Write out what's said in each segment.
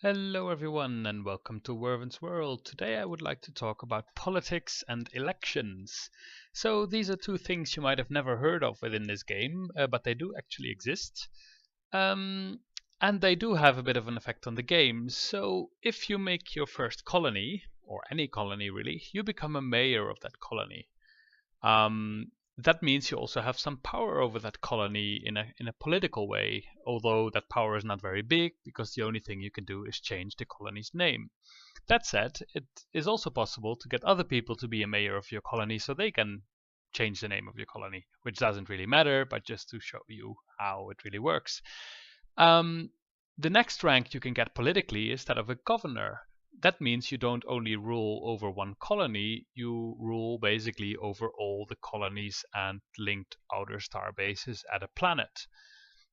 Hello everyone and welcome to Werven's World. Today I would like to talk about politics and elections. So these are two things you might have never heard of within this game, but they do actually exist. Um, and they do have a bit of an effect on the game. So if you make your first colony, or any colony really, you become a mayor of that colony. That means you also have some power over that colony in a political way, although that power is not very big because the only thing you can do is change the colony's name. That said, it is also possible to get other people to be a mayor of your colony so they can change the name of your colony, which doesn't really matter, but just to show you how it really works. The next rank you can get politically is that of a governor. That means you don't only rule over one colony, you rule basically over all the colonies and linked outer star bases at a planet.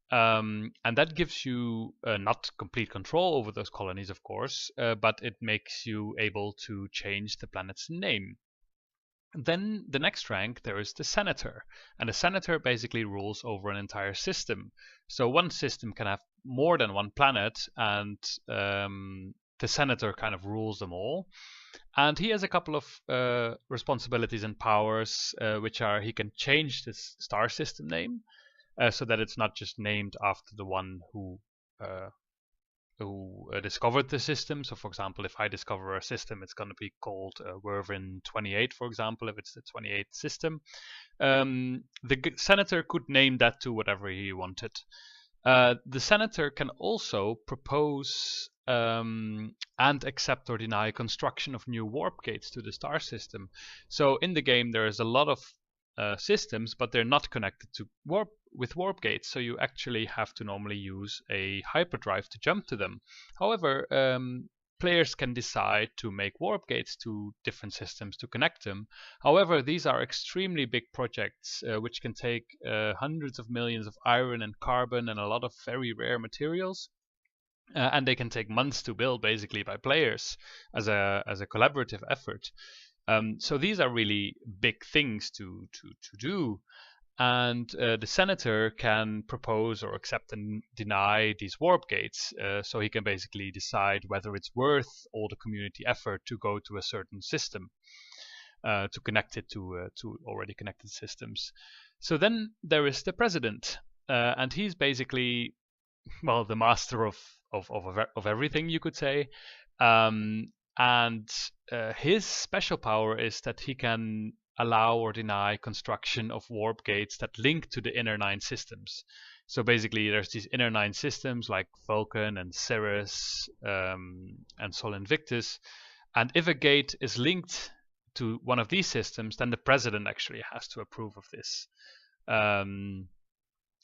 And that gives you not complete control over those colonies, of course, but it makes you able to change the planet's name. Then the next rank, there is the senator. And the senator basically rules over an entire system. So one system can have more than one planet, and the senator kind of rules them all. And he has a couple of responsibilities and powers, which are he can change this star system name so that it's not just named after the one who discovered the system. So for example, if I discover a system, it's going to be called Wervin 28, for example, if it's the 28th system. The senator could name that to whatever he wanted. The senator can also propose and accept or deny construction of new warp gates to the star system. So in the game there is a lot of systems, but they're not connected to warp gates, so you actually have to normally use a hyperdrive to jump to them. However, players can decide to make warp gates to different systems to connect them. However, these are extremely big projects which can take hundreds of millions of iron and carbon and a lot of very rare materials. And they can take months to build basically by players as a collaborative effort. So these are really big things to do. And the senator can propose or accept and deny these warp gates. So he can basically decide whether it's worth all the community effort to go to a certain system, to connect it to already connected systems. So then there is the president, and he's basically, well, the master of everything, you could say. And his special power is that he can allow or deny construction of warp gates that link to the inner 9 systems. So basically there's these inner 9 systems like Vulcan and Ceres and Sol Invictus, and if a gate is linked to one of these systems, then the president actually has to approve of this.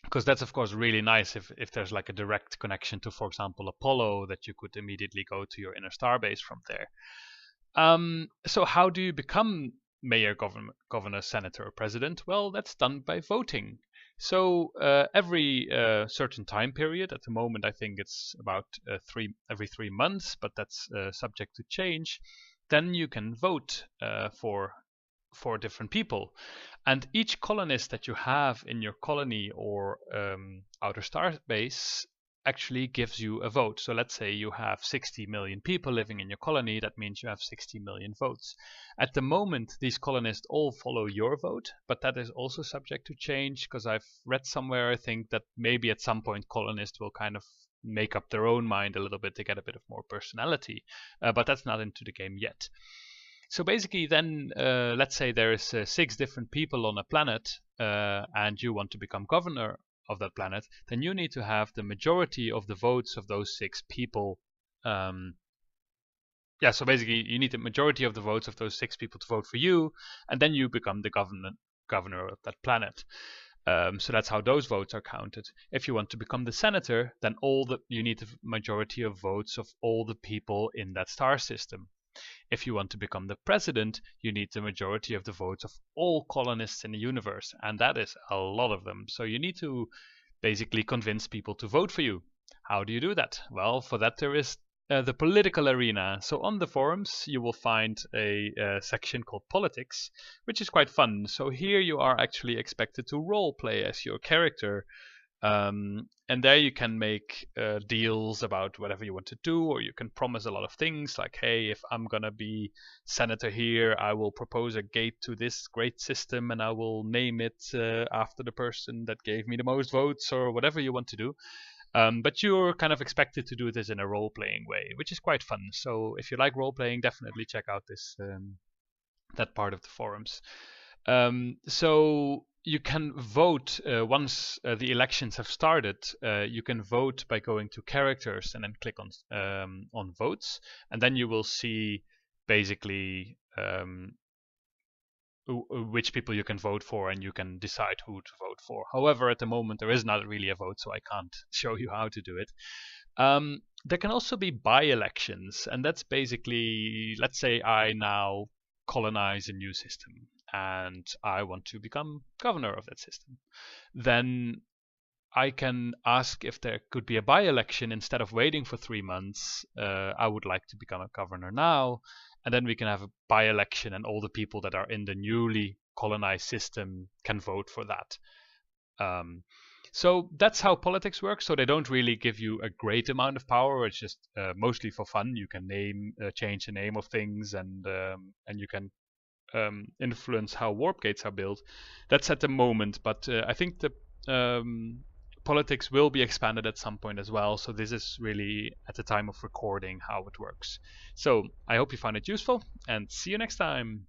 Because that's of course really nice if there's like a direct connection to, for example, Apollo, that you could immediately go to your inner starbase from there. So how do you become mayor, governor, senator, or president? Well, that's done by voting. So every certain time period, at the moment I think it's about every 3 months, but that's subject to change, then you can vote for different people. And each colonist that you have in your colony or outer star base actually gives you a vote. So let's say you have 60 million people living in your colony, that means you have 60 million votes. At the moment, these colonists all follow your vote, but that is also subject to change, because I've read somewhere, I think, that maybe at some point colonists will kind of make up their own mind a little bit to get a bit of more personality, but that's not into the game yet. So basically then, let's say there is 6 different people on a planet, and you want to become governor of that planet, then you need to have the majority of the votes of those 6 people. So basically you need the majority of the votes of those 6 people to vote for you, and then you become the governor of that planet. So that's how those votes are counted. If you want to become the senator, then you need the majority of votes of all the people in that star system. If you want to become the president, you need the majority of the votes of all colonists in the universe, and that is a lot of them. So you need to basically convince people to vote for you. How do you do that? Well, for that there is the political arena. So on the forums you will find a section called politics, which is quite fun. So here you are actually expected to role play as your character. And there you can make deals about whatever you want to do, or you can promise a lot of things like, hey, if I'm going to be senator here, I will propose a gate to this great system and I will name it after the person that gave me the most votes, or whatever you want to do. But you're kind of expected to do this in a role-playing way, which is quite fun. So if you like role-playing, definitely check out this that part of the forums. So you can vote once the elections have started. You can vote by going to characters and then click on votes, and then you will see basically which people you can vote for, and you can decide who to vote for. However, at the moment there is not really a vote, so I can't show you how to do it. There can also be by-elections, and that's basically, let's say I now colonize a new system and I want to become governor of that system. Then I can ask if there could be a by-election instead of waiting for 3 months. I would like to become a governor now, and then we can have a by-election, and all the people that are in the newly colonized system can vote for that. So that's how politics works. So they don't really give you a great amount of power. It's just mostly for fun. You can change the name of things, and you can influence how warp gates are built. That's at the moment, but I think the politics will be expanded at some point as well. So this is really at the time of recording how it works. So I hope you found it useful, and see you next time.